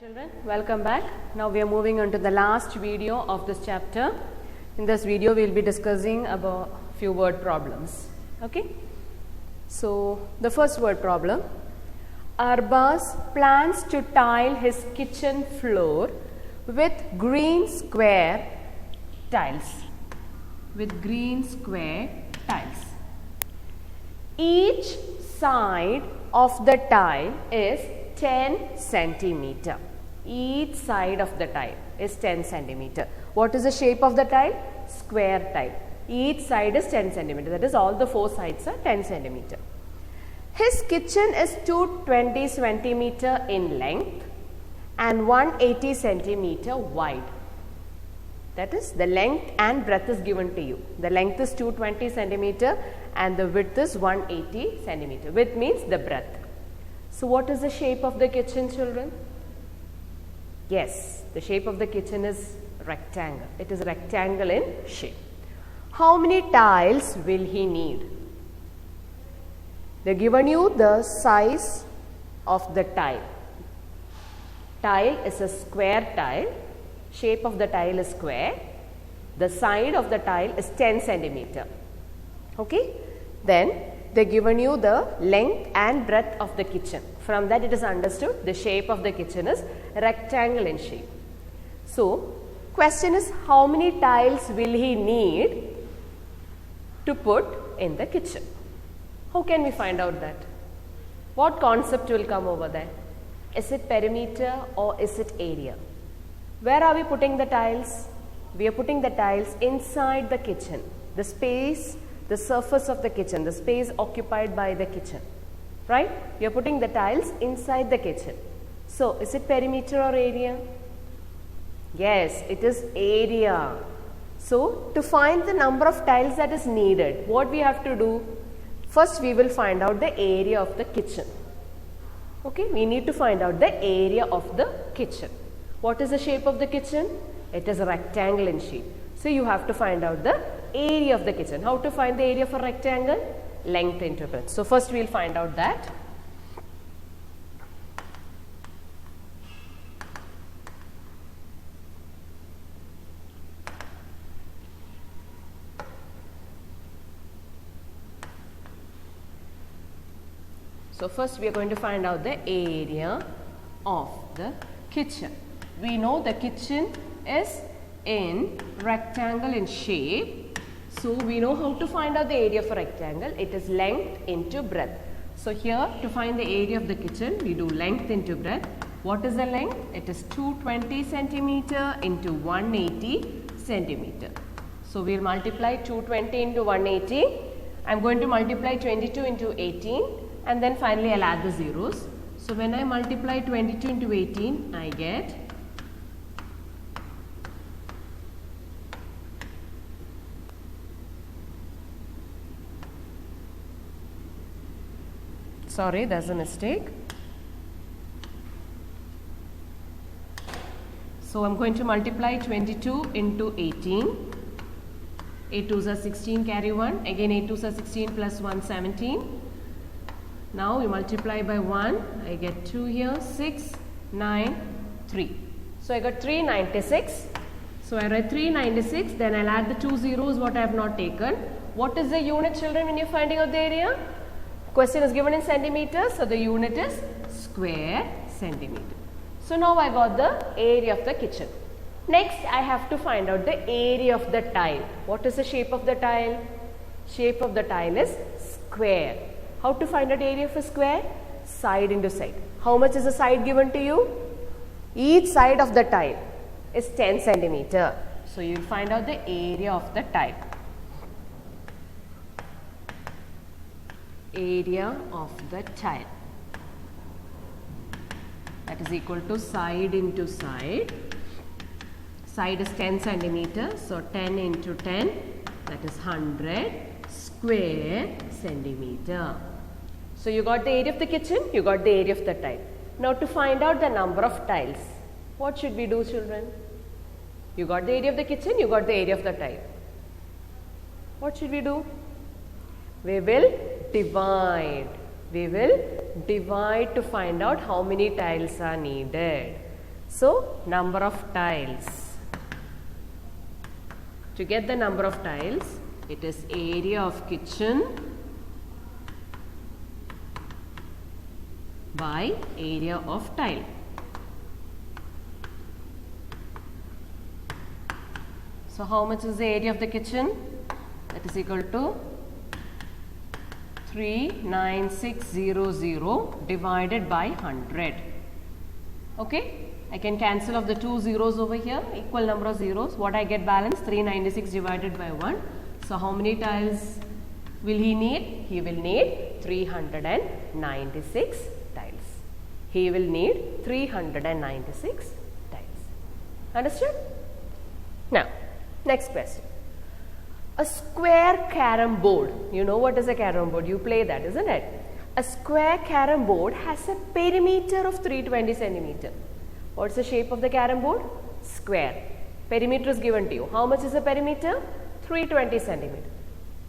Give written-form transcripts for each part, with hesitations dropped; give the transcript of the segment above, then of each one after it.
Children, welcome back. Now we are moving on to the last video of this chapter. In this video we will be discussing about few word problems. Okay. So the first word problem. Arbaz plans to tile his kitchen floor with green square tiles. With green square tiles. Each side of the tile is 10 centimeter. Each side of the tile is 10 centimeter. What is the shape of the tile? Square tile. Each side is 10 centimeter. That is, all the four sides are 10 centimeter. His kitchen is 220 centimeter in length and 180 centimeter wide. That is, the length and breadth is given to you. The length is 220 centimeter and the width is 180 centimeter. Width means the breadth. So what is the shape of the kitchen, children? Yes, the shape of the kitchen is rectangle. It is rectangle in shape. How many tiles will he need? They have given you the size of the tile. Tile is a square tile. Shape of the tile is square. The side of the tile is 10 centimeter. Okay. Then they have given you the length and breadth of the kitchen. From that it is understood the shape of the kitchen is rectangle in shape. So, question is, how many tiles will he need to put in the kitchen? How can we find out that? What concept will come over there? Is it perimeter or is it area? Where are we putting the tiles? We are putting the tiles inside the kitchen. The space, the surface of the kitchen, the space occupied by the kitchen, right? We are putting the tiles inside the kitchen. So, is it perimeter or area? Yes, it is area. So, to find the number of tiles that is needed, what we have to do? First, we will find out the area of the kitchen. Okay, we need to find out the area of the kitchen. What is the shape of the kitchen? It is a rectangle in shape. So, you have to find out the area of the kitchen. How to find the area for rectangle? Length into breadth. So, first we will find out that. So, first we are going to find out the area of the kitchen. We know the kitchen is in rectangle in shape. So, we know how to find out the area for rectangle. It is length into breadth. So, here to find the area of the kitchen, we do length into breadth. What is the length? It is 220 centimeter into 180 centimeter. So, we will multiply 220 into 180. I am going to multiply 22 into 18 and then finally I will add the zeros. So, when I multiply 22 into 18, I get sorry, there is a mistake. So, I am going to multiply 22 into 18. 8 2s are 16, carry 1. Again 8 2s are 16 plus 1, 17. Now, we multiply by 1. I get 2 here, 6, 9, 3. So, I got 396. So, I write 396. Then I will add the 2 zeros what I have not taken. What is the unit, children, when you are finding out the area? Question is given in centimeters, so the unit is square centimeter. So, now I got the area of the kitchen. Next, I have to find out the area of the tile. What is the shape of the tile? Shape of the tile is square. How to find out area of a square? Side into side. How much is the side given to you? Each side of the tile is 10 centimeter. So, you will find out the area of the tile. Area of the tile, that is equal to side into side. Side is 10 centimeter, so 10 into 10, that is 100 square centimeter. So, you got the area of the kitchen, you got the area of the tile. Now, to find out the number of tiles, what should we do, children? You got the area of the kitchen, you got the area of the tile. What should we do? We will divide. We will divide to find out how many tiles are needed. So, number of tiles. To get the number of tiles, it is area of kitchen by area of tile. So, how much is the area of the kitchen? That is equal to 39600 divided by 100. Okay. I can cancel off the two zeros over here, equal number of zeros. What I get balance? 396 divided by 1. So, how many tiles will he need? He will need 396 tiles. He will need 396 tiles. Understood? Now, next question. A square carom board. You know what is a carom board? You play that, isn't it? A square carom board has a perimeter of 320 centimeter. What's the shape of the carom board? Square. Perimeter is given to you. How much is the perimeter? 320 centimeter.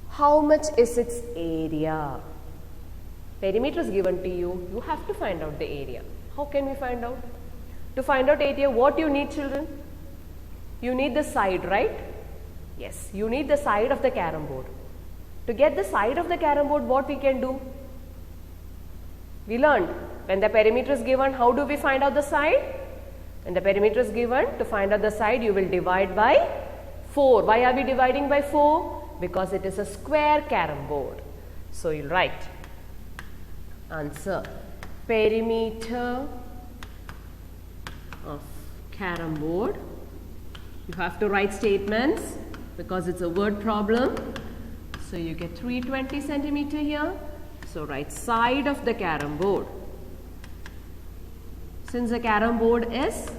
How much is its area? Perimeter is given to you. You have to find out the area. How can we find out? To find out area, what you need, children? You need the side, right? Yes, you need the side of the carom board. To get the side of the carom board, what we can do? We learned when the perimeter is given, how do we find out the side? When the perimeter is given, to find out the side, you will divide by 4. Why are we dividing by 4? Because it is a square carom board. So, you will write answer, perimeter of carom board. You have to write statements because it's a word problem. So, you get 320 centimeter here. So, write side of the carom board. Since the carom board is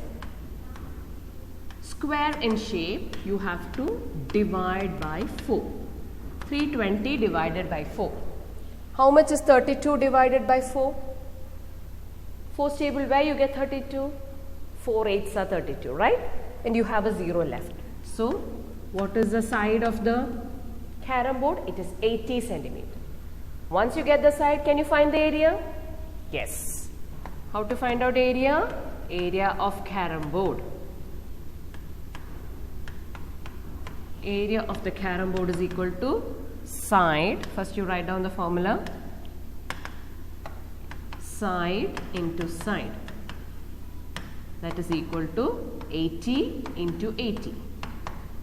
square in shape, you have to divide by 4. 320 divided by 4. How much is 32 divided by 4? 4's table, where you get 32? 4 8s are 32, right? And you have a 0 left. So, what is the side of the carom board? It is 80 centimeter. Once you get the side, can you find the area? Yes. How to find out area? Area of carom board. Area of the carom board is equal to side. First you write down the formula. Side into side. That is equal to 80 into 80.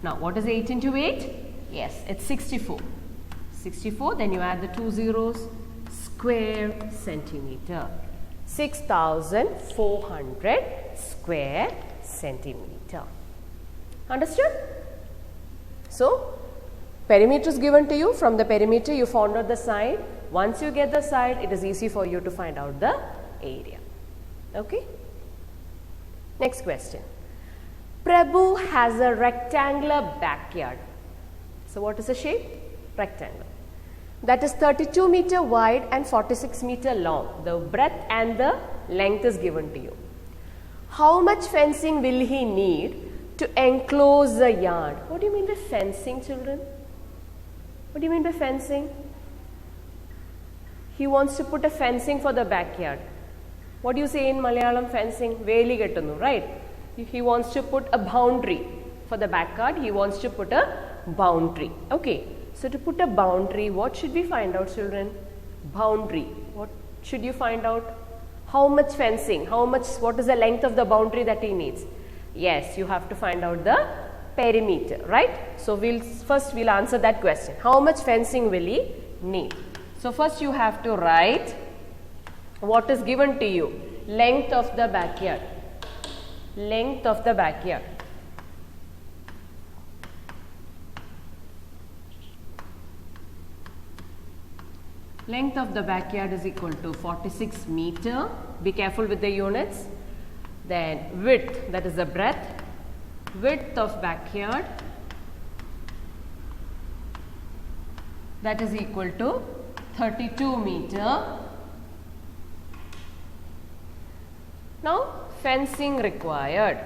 Now what is 8 into 8? Yes, it's 64. 64, then you add the two zeros. Square centimeter. 6,400 square centimeter. Understood? So, perimeter is given to you. From the perimeter, you found out the side. Once you get the side, it is easy for you to find out the area. Okay? Next question. Prabhu has a rectangular backyard. So, what is the shape? Rectangle. That is 32 meter wide and 46 meter long. The breadth and the length is given to you. How much fencing will he need to enclose the yard? What do you mean by fencing, children? What do you mean by fencing? He wants to put a fencing for the backyard. What do you say in Malayalam? Fencing? Veli kettunnu, right? He wants to put a boundary for the backyard. He wants to put a boundary. Okay. So, to put a boundary, what should we find out, children? Boundary. What should you find out? How much fencing? What is the length of the boundary that he needs? Yes, you have to find out the perimeter, right? So, first we'll answer that question. How much fencing will he need? So, first you have to write what is given to you. Length of the backyard. Length of the backyard. Length of the backyard is equal to 46 meter. Be careful with the units. Then width, that is the breadth. Width of backyard, that is equal to 32 meter. Now fencing required.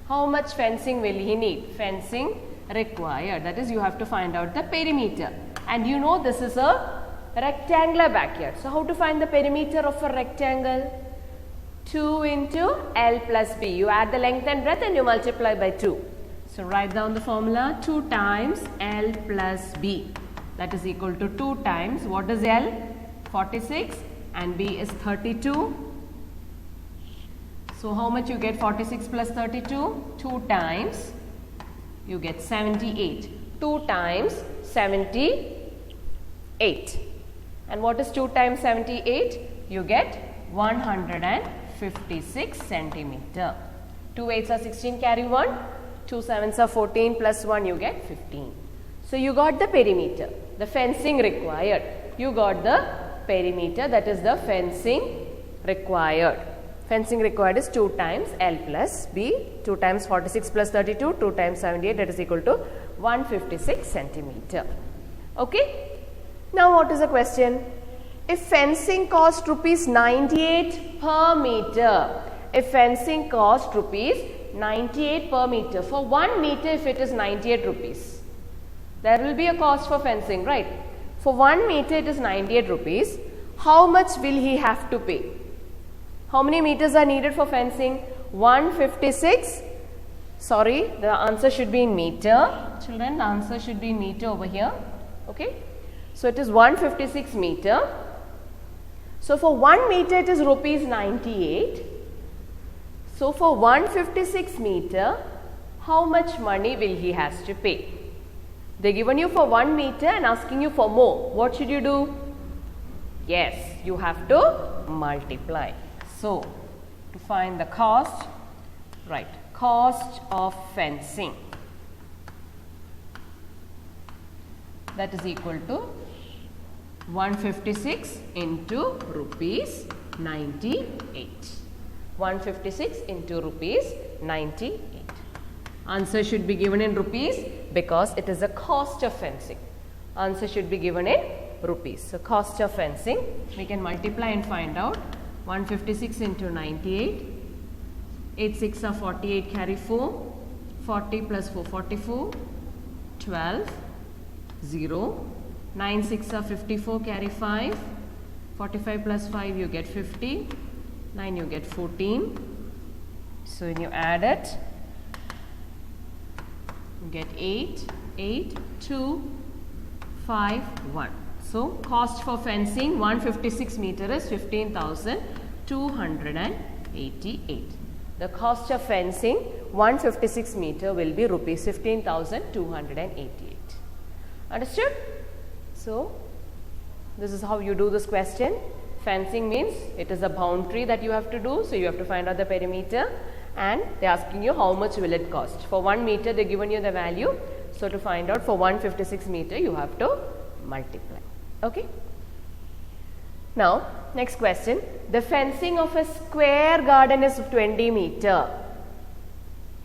How much fencing will he need? Fencing required. That is, you have to find out the perimeter. And you know this is a rectangular backyard. So, how to find the perimeter of a rectangle? 2 into L plus B. You add the length and breadth and you multiply by 2. So write down the formula 2 times L plus B. That is equal to 2 times, what is L? 46 and B is 32. So how much you get? 46 plus 32? 2 times, you get 78. 2 times 78. And what is 2 times 78? You get 156 centimeter. 2 8s are 16, carry 1. 2 7s are 14 plus 1, you get 15. So you got the perimeter, the fencing required. You got the perimeter, that is the fencing required. Fencing required is 2 times L plus B, 2 times 46 plus 32, 2 times 78, that is equal to 156 centimeter. Okay. Now what is the question? If fencing cost rupees 98 per meter, if fencing cost rupees 98 per meter, for 1 meter if it is 98 rupees, there will be a cost for fencing, right? For 1 meter it is 98 rupees. How much will he have to pay? How many meters are needed for fencing? 156. Sorry, the answer should be in meter. Children, the answer should be in meter over here. Okay. So it is 156 meter. So for 1 meter it is rupees 98. So for 156 meter, how much money will he has to pay? They given you for 1 meter and asking you for more. What should you do? Yes, you have to multiply. So to find the cost, right, cost of fencing, that is equal to 156 into rupees 98. 156 into rupees 98. Answer should be given in rupees because it is a cost of fencing. Answer should be given in rupees. So cost of fencing, we can multiply and find out. 156 into 98. 8 6 are 48, carry 4. 40 plus 4, 44. 12. 0. 9 6 are 54, carry 5. 45 plus 5, you get 50. 9, you get 14. So when you add it, you get 8, 8, 2, 5, 1. So cost for fencing 156 meter is 15,288. The cost of fencing 156 meter will be rupees 15,288. Understood? So this is how you do this question. Fencing means it is a boundary that you have to do. So you have to find out the perimeter and they are asking you how much will it cost. For 1 meter they given you the value. So to find out for 156 meter you have to multiply. Okay. Now next question. The fencing of a square garden is 20 meter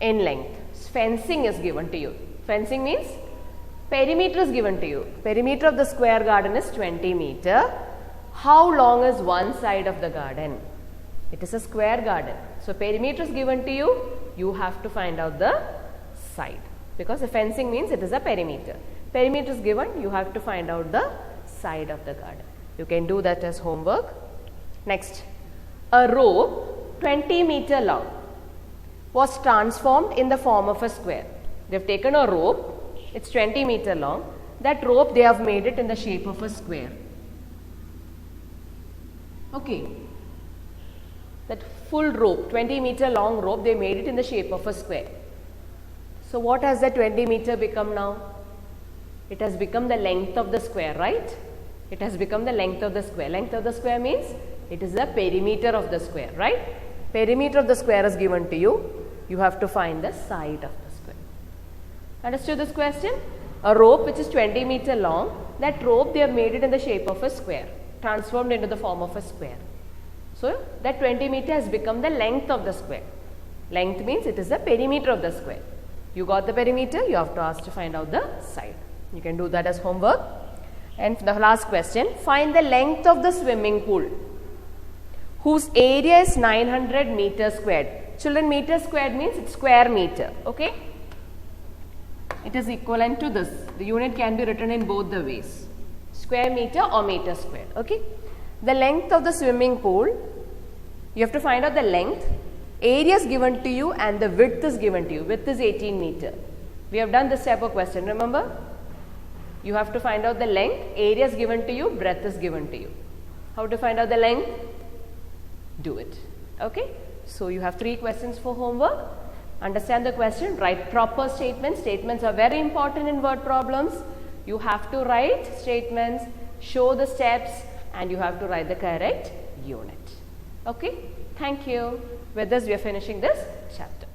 in length. Fencing is given to you. Fencing means perimeter is given to you. Perimeter of the square garden is 20 meter. How long is one side of the garden? It is a square garden. So perimeter is given to you. You have to find out the side because the fencing means it is a perimeter. Perimeter is given. You have to find out the side of the garden. You can do that as homework. Next, a rope 20 meter long was transformed in the form of a square. They have taken a rope. It's 20 meter long. That rope they have made it in the shape of a square. Okay. That full rope, 20 meter long rope, they made it in the shape of a square. So what has that 20 meter become now? It has become the length of the square, right? It has become the length of the square. Length of the square means it is the perimeter of the square, right? Perimeter of the square is given to you. You have to find the side of the square. Understood this question? A rope which is 20 meter long, that rope they have made it in the shape of a square, transformed into the form of a square. So that 20 meter has become the length of the square. Length means it is the perimeter of the square. You got the perimeter, you have to ask to find out the side. You can do that as homework. And the last question, find the length of the swimming pool whose area is 900 meters squared. Children, meter squared means it's square meter, okay? It is equivalent to this. The unit can be written in both the ways, square meter or meter squared, okay? The length of the swimming pool You have to find out the length, area is given to you and the width is given to you. Width is 18 meter. We have done this type of question, remember? You have to find out the length, area is given to you, breadth is given to you. How to find out the length? Do it. Okay? So you have 3 questions for homework. Understand the question, write proper statements. Statements are very important in word problems. You have to write statements, show the steps, and you have to write the correct unit. Okay? Thank you. With this, we are finishing this chapter.